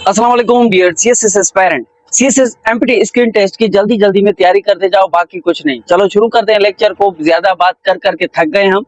अस्सलाम वालेकुम dear CSS aspirant. CSS MPT screen test की जल्दी में तैयारी करते जाओ, बाकी कुछ नहीं। चलो शुरू करते हैं लेक्चर को। ज्यादा बात कर करके थक गए हम,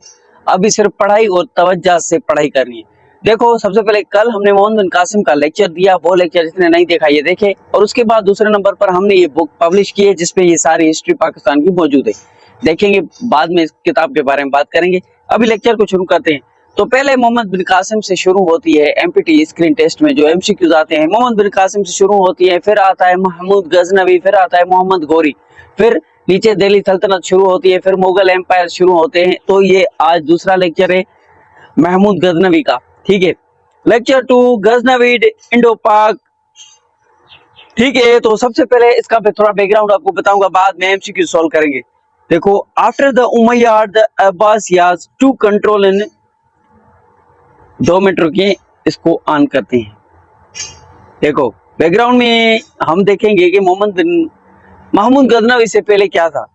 अभी सिर्फ पढ़ाई और तवज्जो से पढ़ाई करनी है। देखो, सबसे पहले कल हमने मोहम्मद बिन कासिम का लेक्चर दिया, वो लेक्चर जिसने नहीं देखा ये देखे। और उसके बाद दूसरे नंबर पर हमने ये बुक पब्लिश की है जिसपे ये सारी हिस्ट्री पाकिस्तान की मौजूद है। देखेंगे, बाद में इस किताब के बारे में बात करेंगे। अभी लेक्चर को शुरू करते हैं। तो पहले मोहम्मद बिन कासिम से शुरू होती है एमपीटी स्क्रीन टेस्ट में जो एमसीक्यूज आते हैं। मोहम्मद बिन कासिम से शुरू होती है, फिर आता है महमूद गजनवी, फिर आता है मोहम्मद गौरी, फिर नीचे दिल्ली सल्तनत शुरू होती है, फिर मुगल एम्पायर शुरू होते हैं। तो ये आज दूसरा लेक्चर है महमूद गजनवी का। ठीक है, लेक्चर 2 गजनवीड इंडो पाक। ठीक है, तो सबसे पहले इसका थोड़ा बैकग्राउंड आपको बताऊंगा, बाद में एमसीक्यू सॉल्व करेंगे। देखो, after the Umayyad the Abbasids to control in 2 minute रुकिए, इसको ऑन करते हैं। देखो, बैकग्राउंड में हम देखेंगे कि महमूद गजनवी से पहले क्या था।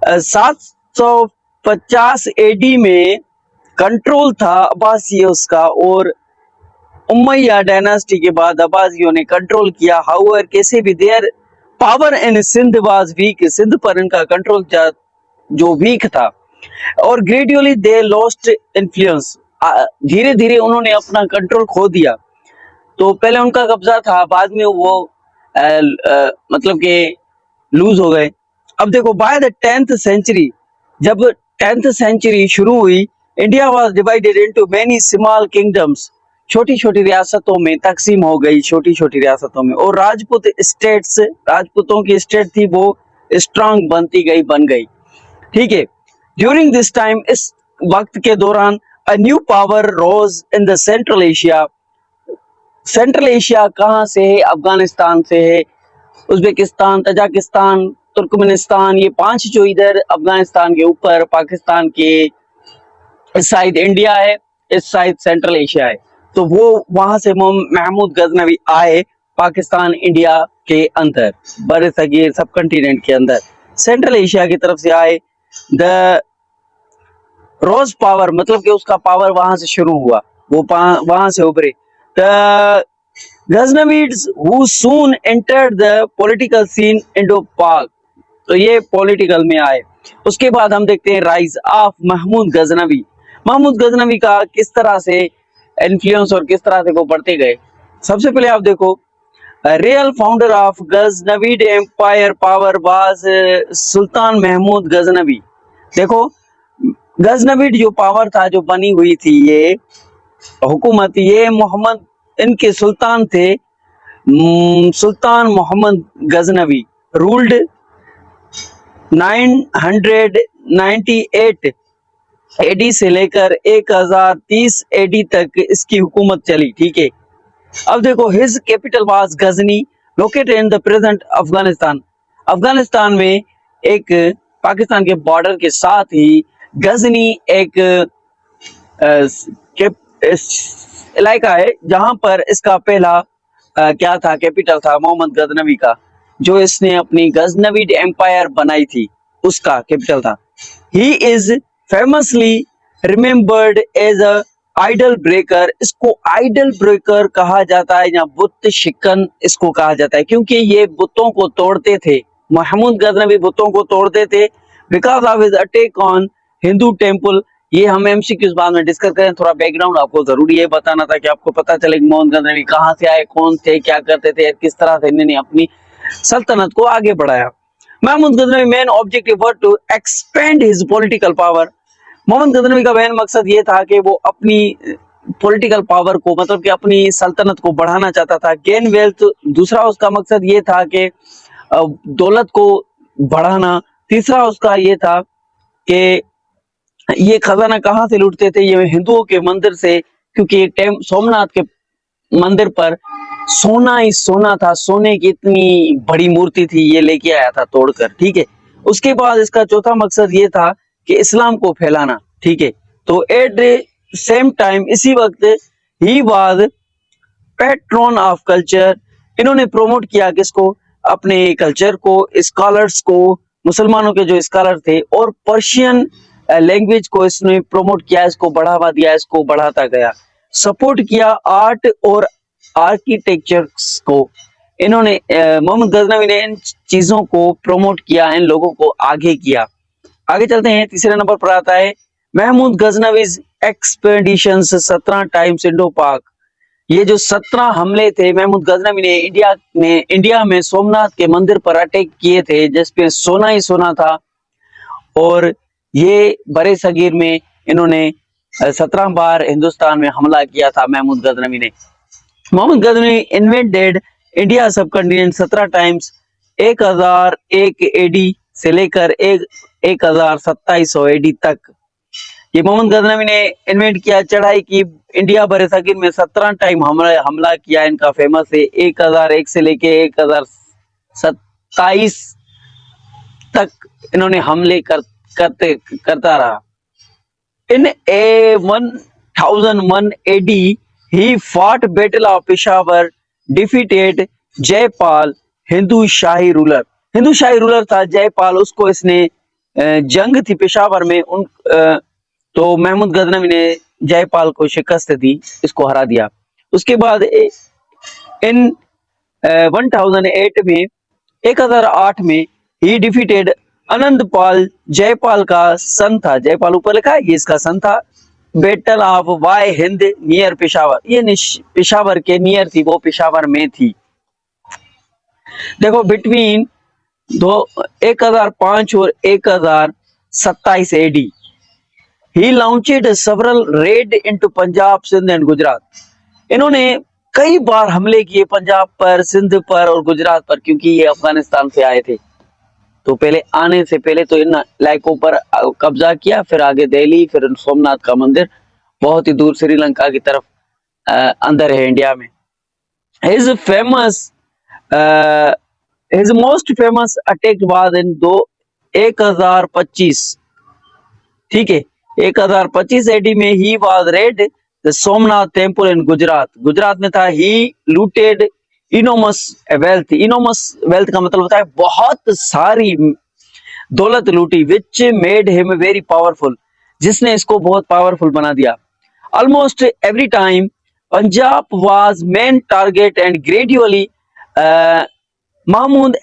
750 एडी में कंट्रोल था अब्बासियों का, और उमैया डायनास्टी के बाद अब्बासियों ने कंट्रोल किया। हाउएवर, कैसे भी their power in Sindh was weak, Sindh पर इनका कंट्रोल जो वीक था। और ग्रेजुअली दे लॉस्ट इन्फ्लुएंस, धीरे धीरे उन्होंने अपना कंट्रोल खो दिया। तो पहले उनका कब्जा था, बाद में वो मतलब के लूज हो गए। अब देखो, बाय द 10th सेंचुरी, जब 10th सेंचुरी शुरू हुई, India was divided into many small kingdoms, छोटी छोटी रियासतों में तकसीम हो गई, छोटी छोटी रियासतों में। और राजपूत स्टेट्स, राजपूतों की स्टेट थी, वो स्ट्रांग बन गई। ठीक है, ड्यूरिंग दिस टाइम, इस वक्त के दौरान, a new power rose in the Central Asia। Central Asia कहाँ से है? अफगानिस्तान से है। उज्बेकिस्तान, तजाकिस्तान, तुर्कमेनिस्तान, ये 5 जो इधर अफगानिस्तान के ऊपर, पाकिस्तान के इस साइड इंडिया है, इस साइड सेंट्रल एशिया है। तो वो वहां से महमूद गजनवी आए पाकिस्तान इंडिया के अंदर, बड़े सगीर सब कंटिनेंट के अंदर, सेंट्रल एशिया की तरफ से आए। द रोज पावर, मतलब कि उसका पावर वहां से शुरू हुआ, वो वहां से उभरे। The Ghaznavids who soon entered the political scene Indo Pak, तो ये पॉलिटिकल में आए। उसके बाद हम देखते हैं राइज ऑफ महमूद गजनवी। महमूद गजनवी का किस तरह से इन्फ्लुएंस और किस तरह से वो बढ़ते गए। सबसे पहले आप देखो, real founder of Ghaznavid empire power was सुल्तान महमूद गजनवी। देखो, गजनवीड जो पावर था, जो बनी हुई थी ये हुकूमत, ये मोहम्मद, इनके सुल्तान थे सुल्तान मोहम्मद गजनवी। रूल्ड 998 एडी से लेकर 1030 एडी तक इसकी हुकूमत चली। ठीक है, अब देखो, his capital was Ghazni, located in the present Afghanistan. Afghanistan में एक, पाकिस्तान के बॉर्डर के साथ ही गजनी एक इलाका है जहां पर इसका पहला क्या था, कैपिटल था मोहम्मद गजनवी का, जो इसने अपनी गजनवीड एम्पायर बनाई थी, उसका कैपिटल था। He is famously remembered as a idol breaker. इसको आइडल ब्रेकर कहा जाता है, या बुत शिकन इसको कहा जाता है, क्योंकि ये बुतों को तोड़ते थे। महमूद गजनवी बुतों को तोड़ते थे because of his attack on Hindu temple. ये हम एमसीक्यूज बाद में डिस्कस करें। थोड़ा बैकग्राउंड आपको जरूरी है बताना था कि आपको पता चले कि मोहम्मद गजनवी कहाँ से आए, कौन थे, क्या करते थे, किस तरह से इन्होंने अपनी सल्तनत को आगे बढ़ाया। Mahmud Ghaznavi main objective were to expand his political power. Mohammad Ghaznavi का मेन मकसद ये था कि वो अपनी पॉलिटिकल पावर को, मतलब कि अपनी सल्तनत को बढ़ाना चाहता था। गेन वेल्थ, दूसरा उसका मकसद ये था कि दौलत को बढ़ाना। तीसरा उसका ये था कि ये खजाना कहाँ से लूटते थे, ये हिंदुओं के मंदिर से, क्योंकि सोमनाथ के मंदिर पर सोना ही सोना था, सोने की इतनी बड़ी मूर्ति थी, ये लेके आया था तोड़कर। ठीक है, उसके बाद इसका चौथा मकसद ये था कि इस्लाम को फैलाना। ठीक है, तो एट सेम टाइम, इसी वक्त, he was pattern of culture. इन्होंने प्रोमोट किया किसको, अपने कल्चर को, स्कॉलर्स को, मुसलमानों के जो स्कॉलर थे, और पर्शियन लैंग्वेज को इसने प्रोमोट किया, इसको बढ़ावा दिया, इसको बढ़ाता गया। सपोर्ट किया आर्ट और आर्किटेक्चर्स को इन्होंने मोहम्मद गजनवी ने इन चीजों को प्रमोट किया, इन लोगों को आगे किया। आगे चलते हैं, तीसरे नंबर पर आता है महमूद गजनवीज एक्सपेडिशंस 17 टाइम्स इंडो पाक। ये जो 17 हमले थे महमूद गजनवी ने इंडिया में सोमनाथ के मंदिर पर अटैक किए थे, जिसपे सोना ही सोना था। और ये बड़े सगीर में इन्होंने 17 बार हिंदुस्तान में हमला किया था महमूद गजनवी ने। मोहम्मद गजनवी इन्वेडेड इंडिया सब कंटिनेंट 17 टाइम्स 1001 एडी से लेकर 1700 एडी तक। ये मोहम्मद गजनवी ने इन्वेंट किया, चढ़ाई की, इंडिया बरे सगीर में 17 टाइम हमला किया। इनका फेमस है 1001 से लेके 1027 तक इन्होंने हमले करता रहा। इन 1001 AD he fought battle of Peshawar, defeated Jaipal, Hindu shahi ruler था जयपाल, उसको इसने जंग थी पेशावर में तो महमूद गजनवी ने जयपाल को शिकस्त दी, इसको हरा दिया। उसके बाद इन 1008 में ही डिफीटेड आनंदपाल, जयपाल का सन था, जयपाल ऊपर लिखा है, ये इसका सन था। Battle of Waihind near Peshawar, ये पेशावर के नियर थी, वो पेशावर में थी। देखो बिटवीन 1005 और 1027 AD he launched several raid into Punjab, Sindh and Gujarat. इन्होंने कई बार हमले किए पंजाब पर, सिंध पर और गुजरात पर, क्योंकि ये अफगानिस्तान से आए थे। तो पहले आने से पहले तो इन इलाकों पर कब्जा किया, फिर आगे दिल्ली, फिर सोमनाथ का मंदिर, बहुत ही दूर श्रीलंका की तरफ अंदर है इंडिया में। His most famous attack was in 1025, ठीक है, 1025 AD में he was read the Somnath temple in Gujarat में था। ही लूटेड इनोमस वेल्थ का मतलब होता है बहुत सारी दौलत लूटी, which made him very powerful, जिसने इसको बहुत पावरफुल बना दिया। Almost every time Punjab was main target and gradually Mahmud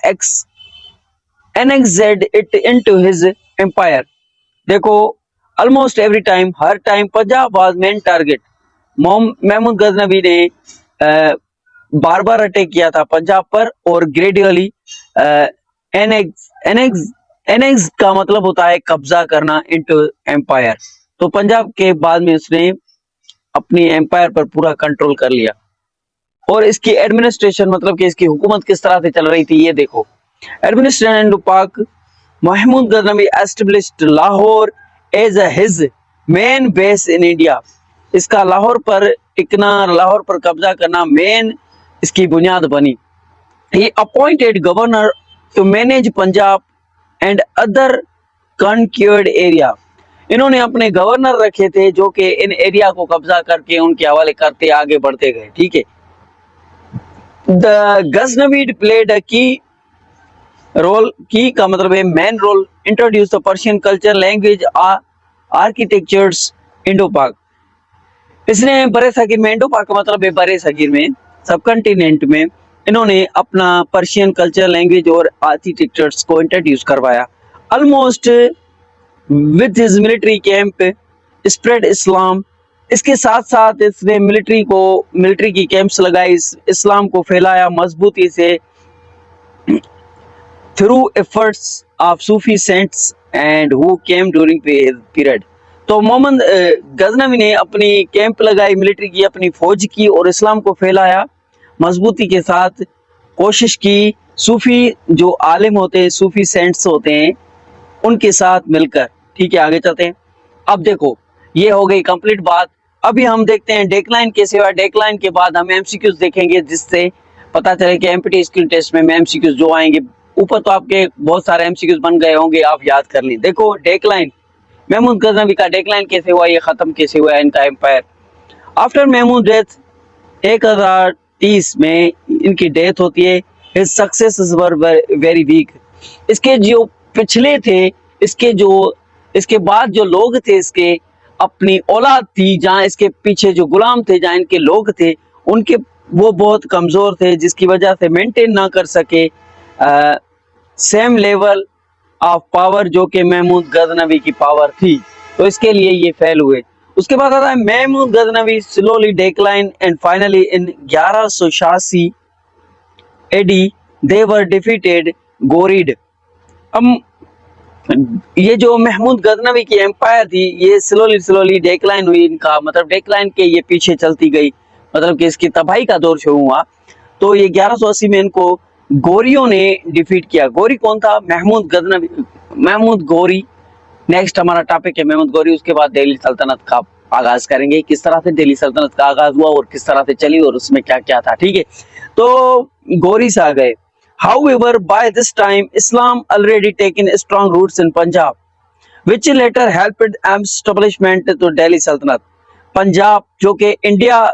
annexed it into his empire। देखो ऑलमोस्ट एवरी टाइम, हर time Punjab was main target. Mahmud Ghaznavi ने बार बार अटैक किया था पंजाब पर, और ग्रेजुअली एनेक्स का मतलब होता है कब्जा करना, इनटू एम्पायर। तो पंजाब के बाद में उसने अपनी एम्पायर पर पूरा कंट्रोल कर लिया। और इसकी एडमिनिस्ट्रेशन, मतलब कि इसकी हुकूमत किस तरह से चल रही थी, ये देखो। Administration Indo Pak, Mahmud Ghaznavi established Lahore as his main base in India. इसका लाहौर पर टिकना, लाहौर पर कब्जा करना मेन इसकी बुनियाद बनी। He appointed governor to manage Punjab and other conquered area. इन्होंने अपने गवर्नर रखे थे जो कि इन एरिया को कब्जा करके उनके हवाले करते आगे बढ़ते गए, ठीक है। द गजनवीड प्लेड अ की रोल, की का मतलब है main role, introduce the Persian culture, language, architectures Indo Pak. इसने बड़े सगीर में, इंडो पाक का मतलब है बड़े सगीर में, सब कंटिनेंट में इन्होंने अपना पर्शियन कल्चर, लैंग्वेज और आर्किटेक्चर्स को इंट्रोड्यूस करवाया। Almost with his military camp spread Islam. इसके साथ साथ इसने मिलिट्री की कैंप्स लगाई, इस्लाम को फैलाया मजबूती से, through efforts of Sufi cents and who came during period. तो मोहम्मद गजनवी ने अपनी कैंप लगाई, मिलिट्री की, अपनी फौज की, और इस्लाम को फैलाया मजबूती के साथ, कोशिश की सूफी जो आलिम होते हैं, सूफी सेंट्स होते हैं, उनके साथ मिलकर, ठीक है। आगे चलते हैं। अब देखो ये हो गई कंप्लीट बात। अभी हम देखते हैं डेक्लाइन कैसे हुआ। डेक्लाइन के बाद हम एमसीक्यूज देखेंगे, जिससे पता चले कि एमपीटी स्किल टेस्ट में एमसीक्यूज जो आएंगे, ऊपर तो आपके बहुत सारे एमसीक्यूज बन गए होंगे, आप याद कर लें। देखो डेक्लाइन, महमूद गजनवी का डेक्लाइन कैसे हुआ, ये खत्म कैसे हुआ इनका एम्पायर। आफ्टर महमूद डेथ 1030 में इनकी डेथ होती है। His successes were very weak. इसके जो पिछले थे, इसके बाद जो लोग थे, इसके अपनी औलाद थी, जहां इसके पीछे जो गुलाम थे, जहां इनके लोग थे, उनके वो बहुत कमजोर थे, जिसकी वजह से मेंटेन ना कर सके सेम लेवल ऑफ पावर जो कि महमूद गजनवी की पावर थी, तो इसके लिए ये फेल हुए। उसके बाद आता है Mahmud Ghaznavi slowly decline and finally in 1186 AD they were defeated Ghorid. अब ये जो महमूद गजनवी की एम्पायर थी, ये स्लोली डिक्लाइन हुई, इनका मतलब डिक्लाइन के ये पीछे चलती गई, मतलब कि इसकी तबाही का दौर शुरू हुआ। तो ये 1180 में इनको गोरियों ने डिफीट किया। गोरी कौन था? महमूद गजनवी, महमूद गोरी। नेक्स्ट हमारा टॉपिक है महमूद गोरी। उसके बाद दिल्ली सल्तनत का आगाज करेंगे, किस तरह से दिल्ली सल्तनत का आगाज हुआ और किस तरह से चली और उसमें क्या क्या था। ठीक है, तो गोरी से आ गए। However, by this time, Islam already taken strong roots in Punjab, which later helped establishment to Delhi Sultanate. Punjab जो कि इंडिया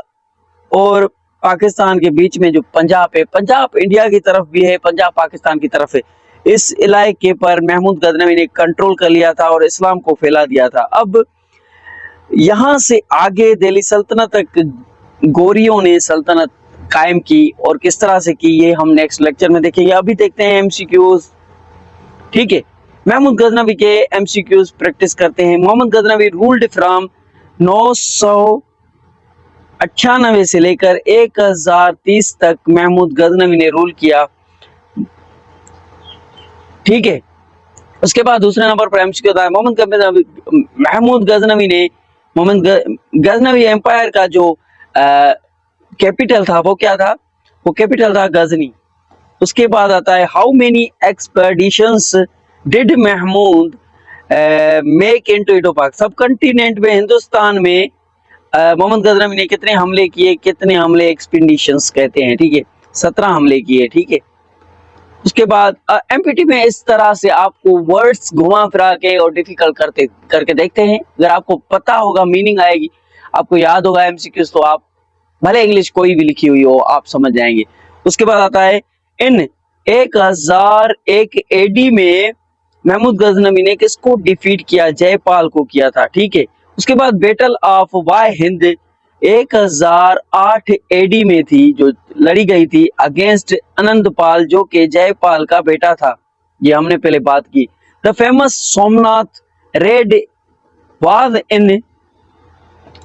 और पाकिस्तान के बीच में जो पंजाब है, पंजाब इंडिया की तरफ भी है, पंजाब पाकिस्तान की तरफ है। इस इलाके पर महमूद गजनवी ने कंट्रोल कर लिया था और इस्लाम को फैला दिया था। अब यहाँ से आगे दिल्ली सल्तनत तक गोरियों ने सल्तनत कायम की और किस तरह से की, ये हम नेक्स्ट लेक्चर में देखेंगे। अभी देखते हैं एमसीक्यूज। ठीक है, महमूद गजनवी के एमसीक्यूज प्रैक्टिस करते हैं। मोहम्मद गजनवी रूल्ड फ्रॉम 998 से लेकर 1030 तक महमूद गजनवी ने रूल किया। ठीक है, उसके बाद दूसरे नंबर पर एमसीक्यू था महमूद गजनवी ने गजनवी एम्पायर का जो कैपिटल था वो क्या था? वो कैपिटल था गजनी। उसके बाद आता है how many expeditions did Mahmud make into Indo Pak. सब कंटिनेंट में, हिंदुस्तान में मोहम्मद गजनवी ने कितने हमले किए? कितने हमले एक्सपेडिशंस कहते हैं। ठीक है, 17 हमले किए। ठीक है, उसके बाद एमपीटी में इस तरह से आपको वर्ड्स घुमा फिरा के और डिफिकल्ट करके देखते हैं। अगर आपको पता होगा, मीनिंग आएगी, आपको याद होगा एमसीक्यूज, तो आप भले इंग्लिश कोई भी लिखी हुई हो आप समझ जाएंगे। उसके बाद आता है इन 1001 एडी में महमूद गजनवी ने किसको डिफीट किया? जयपाल को किया था। ठीक है, उसके बाद battle of Waihind 1008 AD में थी, जो लड़ी गई थी अगेंस्ट अनंतपाल जो कि जयपाल का बेटा था। ये हमने पहले बात की। The famous Somnath red was in,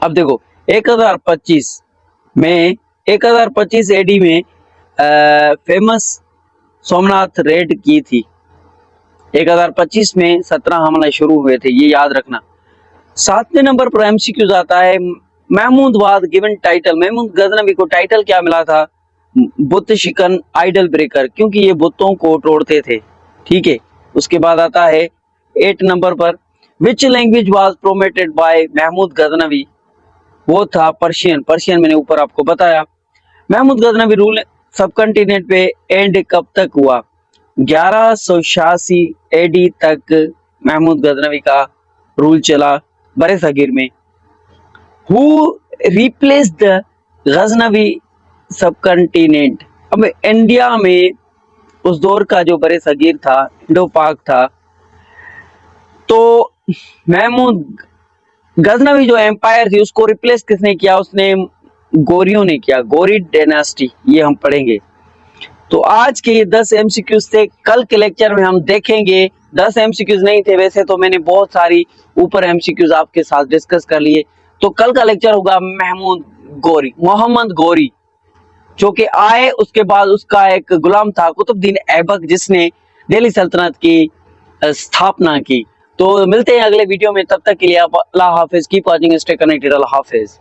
अब देखो 1025 में 1025 एडी में फेमस सोमनाथ रेड की थी। 1025 में 17 हमले शुरू हुए थे, ये याद रखना। 7वें नंबर पर एमसीक्यूज आता है Mahmud was given title. Mahmud Ghaznavi को टाइटल क्या मिला था? बुत शिकन आइडल ब्रेकर, क्योंकि ये बुतों को तोड़ते थे। ठीक है, उसके बाद आता है 8 नंबर पर which language was promoted by Mahmud Ghaznavi. वो था पर्शियन। पर्शियन मैंने ऊपर आपको बताया। Mahmud Ghaznavi rule subcontinent पे एंड कब तक हुआ? 1186 एडी तक महमूद गजनवी का रूल चला बरे सगीर में। हु रिप्लेस्ड द गजनवी सब कंटिनेंट। अब इंडिया में उस दौर का जो बरे सगीर था, इंडो पाक था, तो महमूद गजनवी जो एम्पायर थी उसको रिप्लेस किसने किया? उसने गोरियों ने किया, गोरी डायनास्टी। ये हम पढ़ेंगे। तो आज के ये 10 एमसीक्यूज थे। कल के लेक्चर में हम देखेंगे 10 एमसीक्यूज नहीं थे, वैसे तो मैंने बहुत सारी ऊपर एमसीक्यूज आपके साथ डिस्कस कर लिए। तो कल का लेक्चर होगा मोहम्मद गोरी, जो कि आए, उसके बाद उसका एक गुलाम था कुतुबुद्दीन ऐबक, जिसने दिल्ली सल्तनत की स्थापना की। तो मिलते हैं अगले वीडियो में, तब तक के लिए अल्लाह हाफिज। Keep watching, stay connected. अल्लाह हाफिज।